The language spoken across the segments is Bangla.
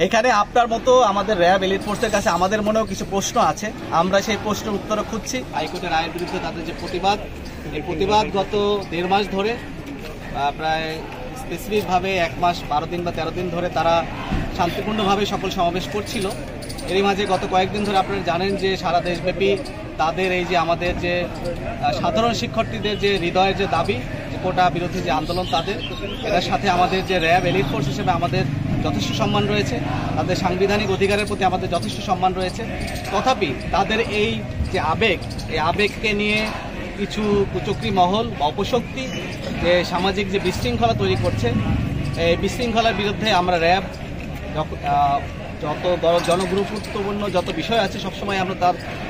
এখানে আপনার মতো আমাদের র্যাব এলিট ফোর্সের কাছে আমাদের মনেও কিছু প্রশ্ন আছে, আমরা সেই প্রশ্নের উত্তর খুঁজছি। হাইকোর্টের রায়ের বিরুদ্ধে তাদের যে প্রতিবাদ, এই প্রতিবাদ গত 1.5 মাস ধরে, প্রায় স্পেসিফিকভাবে 1 মাস 12 দিন বা 13 দিন ধরে তারা শান্তিপূর্ণভাবে সকল সমাবেশ করছিল। এরই মাঝে গত কয়েকদিন ধরে আপনারা জানেন যে সারা দেশব্যাপী তাদের এই যে আমাদের যে সাধারণ শিক্ষার্থীদের যে হৃদয়ের যে দাবি, যে কোটা বিরোধী যে আন্দোলন, তাদের এটার সাথে আমাদের যে র্যাব এলিট ফোর্স হিসেবে আমাদের যথেষ্ট সম্মান রয়েছে, তাদের সাংবিধানিক অধিকারের প্রতি আমাদের যথেষ্ট সম্মান রয়েছে। তথাপি তাদের এই যে আবেগ, এই আবেগকে নিয়ে কিছু কুচক্রী মহল বা অপশক্তি যে সামাজিক যে বিশৃঙ্খলা তৈরি করছে, এই বিশৃঙ্খলার বিরুদ্ধে আমরা র্যাব যত বড় জনগুরুত্বপূর্ণ যত বিষয় আছে সবসময় আমরা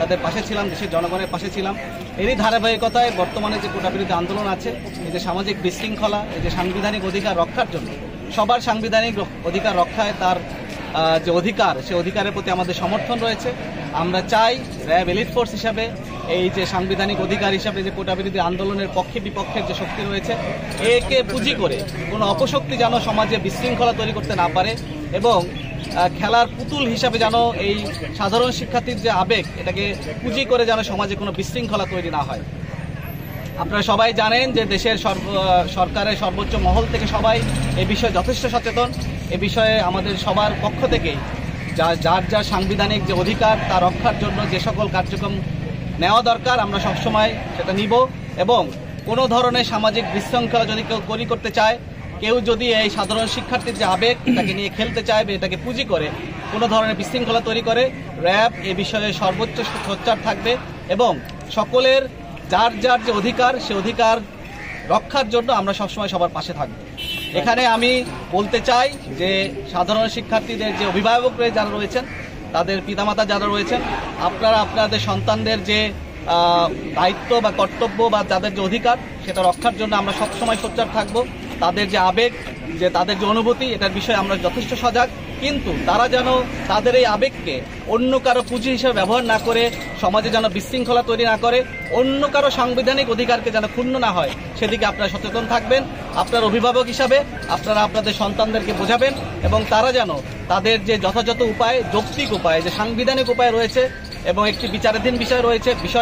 তাদের পাশে ছিলাম, দেশের জনগণের পাশে ছিলাম। এরই ধারাবাহিকতায় বর্তমানে যে কোটা বিরোধী আন্দোলন আছে, এই যে সামাজিক বিশৃঙ্খলা, এই যে সাংবিধানিক অধিকার রক্ষার জন্য, সবার সাংবিধানিক অধিকার রক্ষায় তার যে অধিকার, সে অধিকারের প্রতি আমাদের সমর্থন রয়েছে। আমরা চাই র্যাব এলিট ফোর্স হিসাবে এই যে সাংবিধানিক অধিকার হিসাবে যে কোটা বিরোধী আন্দোলনের পক্ষে বিপক্ষের যে শক্তি রয়েছে, একে পুঁজি করে কোনো অপশক্তি যেন সমাজে বিশৃঙ্খলা তৈরি করতে না পারে, এবং খেলার পুতুল হিসাবে যেন এই সাধারণ শিক্ষার্থীর যে আবেগ, এটাকে পুঁজি করে যেন সমাজে কোনো বিশৃঙ্খলা তৈরি না হয়। আপনারা সবাই জানেন যে দেশের সরকারের সর্বোচ্চ মহল থেকে সবাই এই বিষয়ে যথেষ্ট সচেতন। এ বিষয়ে আমাদের সবার পক্ষ থেকেই যার সাংবিধানিক যে অধিকার তা রক্ষার জন্য যে সকল কার্যক্রম নেওয়া দরকার আমরা সবসময় সেটা নিব, এবং কোনো ধরনের সামাজিক বিশৃঙ্খলা যদি কেউ করতে চায়, কেউ যদি এই সাধারণ শিক্ষার্থীর যে আবেগ এটাকে নিয়ে খেলতে চাইবে, এটাকে পুঁজি করে কোনো ধরনের বিশৃঙ্খলা তৈরি করে, র্যাব এ বিষয়ে সর্বোচ্চ সোচ্চার থাকবে এবং সকলের যার যে অধিকার, সে অধিকার রক্ষার জন্য আমরা সবসময় সবার পাশে থাকব। এখানে আমি বলতে চাই যে সাধারণ শিক্ষার্থীদের যে অভিভাবক যারা রয়েছেন, তাদের পিতামাতা যারা রয়েছেন, আপনারা আপনাদের সন্তানদের যে দায়িত্ব বা কর্তব্য বা তাদের যে অধিকার, সেটা রক্ষার জন্য আমরা সবসময় সোচ্চার থাকব। তাদের যে আবেগ, যে তাদের যে অনুভূতি, এটার বিষয়ে আমরা যথেষ্ট সজাগ, কিন্তু তারা যেন তাদের এই আবেগকে অন্য কারো পুঁজি হিসেবে ব্যবহার না করে সমাজে যেন বিশৃঙ্খলা তৈরি না করে, অন্য কারো সাংবিধানিক অধিকারকে যেন ক্ষুণ্ণ না হয়, সেদিকে আপনারা সচেতন থাকবেন। আপনার অভিভাবক হিসাবে আপনারা আপনাদের সন্তানদেরকে বোঝাবেন, এবং তারা যেন তাদের যে যথাযথ উপায়, যৌক্তিক উপায়, যে সাংবিধানিক উপায় রয়েছে এবং একটি বিচারাধীন বিষয়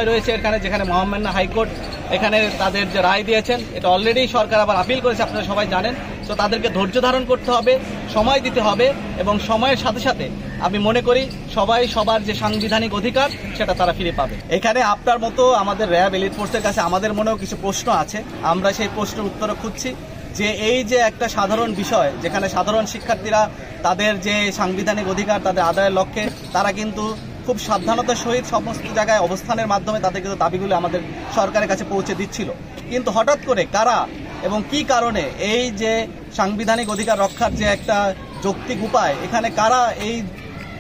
রয়েছে এখানে, যেখানে মহামান্য হাইকোর্ট এখানে তাদের যে রায় দিয়েছেন, এটা অলরেডি সরকার আবার আপিল করেছে, আপনারা সবাই জানেন। তো তাদেরকে ধৈর্য ধারণ করতে হবে, সময় দিতে হবে, এবং সময়ের সাথে সাথে আমি মনে করি সবাই সবার যে সাংবিধানিক অধিকার সেটা তারা ফিরে পাবে। এখানে আপনার মতো আমাদের র্যাব এলিট ফোর্সের কাছে আমাদের মনেও কিছু প্রশ্ন আছে, আমরা সেই প্রশ্নের উত্তর খুঁজছি। যে এই যে একটা সাধারণ বিষয়, যেখানে সাধারণ শিক্ষার্থীরা তাদের যে সাংবিধানিক অধিকার তাদের আদায়ের লক্ষ্যে তারা কিন্তু খুব সাবধানতার সহিত সমস্ত জায়গায় অবস্থানের মাধ্যমে তাদের কিন্তু দাবিগুলো আমাদের সরকারের কাছে পৌঁছে দিচ্ছিল, কিন্তু হঠাৎ করে কারা এবং কি কারণে এই যে সাংবিধানিক অধিকার রক্ষার যে একটা যৌক্তিক উপায়, এখানে কারা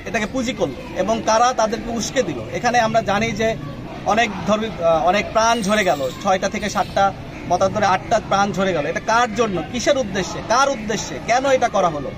এটাকে পুঁজি করলো এবং কারা তাদেরকে উস্কে দিল। এখানে আমরা জানি যে অনেক প্রাণ ঝরে গেল, 6টা থেকে 7টা মতান্তরে 8টা প্রাণ ঝরে গেল। এটা কার জন্য, কিসের উদ্দেশ্যে, কার উদ্দেশ্যে, কেন এটা করা হলো?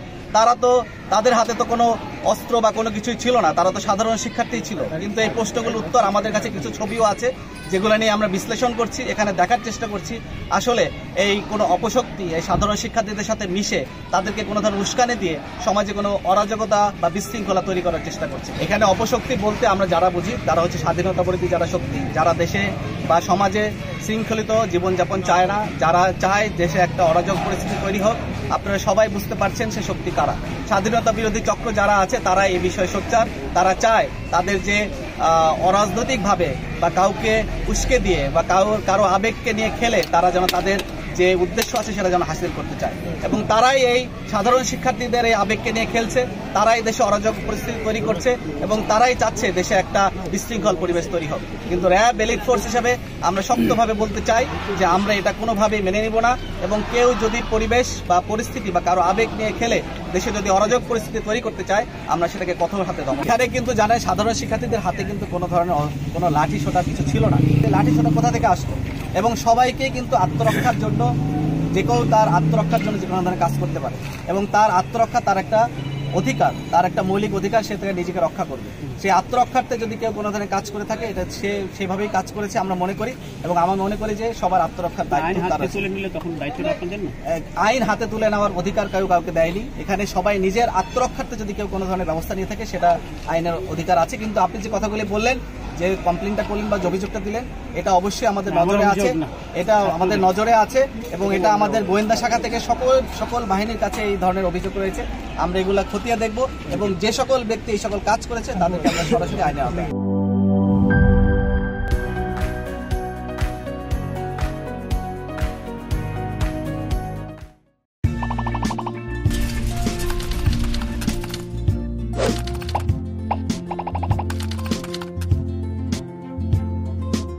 তাদের হাতে তো কোনো অস্ত্র বা কোনো কিছুই ছিল না, তারা তো সাধারণ শিক্ষার্থী ছিল। কিন্তু এই প্রশ্নগুলোর উত্তর আমাদের কাছে কিছু ছবিও আছে, যেগুলো নিয়ে আমরা বিশ্লেষণ করছি, এখানে দেখার চেষ্টা করছি আসলে এই কোনো অপশক্তি এই সাধারণ শিক্ষার্থীদের সাথে মিশে তাদেরকে কোনো ধরনের উস্কানি দিয়ে সমাজে কোনো অরাজকতা বা বিশৃঙ্খলা তৈরি করার চেষ্টা করছে। এখানে অপশক্তি বলতে আমরা যারা বুঝি, তারা হচ্ছে স্বাধীনতা বিরোধী যারা শক্তি, যারা দেশে বা সমাজে শৃঙ্খলিত জীবনযাপন চায় না, যারা চায় দেশে একটা অরাজক পরিস্থিতি তৈরি হোক। আপনারা সবাই বুঝতে পারছেন সে শক্তি কারা। স্বাধীনতা বিরোধী চক্র যারা আছে তারা এই বিষয়ে সোচ্চার, তারা চায় তাদের যে অরাজনৈতিকভাবে বা কাউকে উস্কে দিয়ে বা কারো আবেগকে নিয়ে খেলে তারা যেন তাদের যে উদ্দেশ্য আছে সেটা যেন হাসিল করতে চায়, এবং তারাই এই সাধারণ শিক্ষার্থীদের এই আবেগকে নিয়ে খেলছে, তারাই দেশে অরাজক পরিস্থিতি তৈরি করছে, এবং তারাই চাচ্ছে দেশে একটা বিশৃঙ্খল পরিবেশ তৈরি হোক। কিন্তু র্যাব এলিট ফোর্স হিসেবে আমরা শক্তভাবে বলতে চাই যে আমরা এটা কোনোভাবেই মেনে নিব না, এবং কেউ যদি পরিবেশ বা পরিস্থিতি বা কারো আবেগ নিয়ে খেলে দেশে যদি অরাজক পরিস্থিতি তৈরি করতে চায়, আমরা সেটাকে কঠোর হাতে দমন। এখানে কিন্তু জানায় সাধারণ শিক্ষার্থীদের হাতে কিন্তু কোনো ধরনের কোনো লাঠি সোটা কিছু ছিল না। লাঠি সোটা কোথা থেকে আসতো? এবং সবাইকে কিন্তু আত্মরক্ষার জন্য যে কেউ তার আত্মরক্ষার জন্য যে কোনো ধরনের কাজ করতে পারে, এবং তার আত্মরক্ষা তার একটা অধিকার, তার একটা মৌলিক অধিকার, সে থেকে নিজেকে রক্ষা করবে। সেই আত্মরক্ষার্থে যদি কেউ কোনো ধরনের কাজ করে থাকে, এটা সে সেভাবেই কাজ করেছে আমরা মনে করি, এবং আমরা মনে করি যে সবার আত্মরক্ষার দায়িত্ব তার আছে। আইন হাতে তুলে নেওয়ার অধিকার কেউ কাউকে দেয়নি। এখানে সবাই নিজের আত্মরক্ষার্থে যদি কেউ কোনো ধরনের ব্যবস্থা নিয়ে থাকে, সেটা আইনের অধিকার আছে। কিন্তু আপনি যে কথাগুলি বললেন, যে কমপ্লেনটা করলেন বা অভিযোগটা দিলেন, এটা অবশ্যই আমাদের নজরে আছে, এটা আমাদের নজরে আছে, এবং এটা আমাদের গোয়েন্দা শাখা থেকে সকল বাহিনীর কাছে এই ধরনের অভিযোগ রয়েছে। আমরা এগুলা খতিয়ে দেখব, এবং যে সকল ব্যক্তি এই সকল কাজ করেছে তাদেরকে আমরা সরাসরি আইনে আনবো।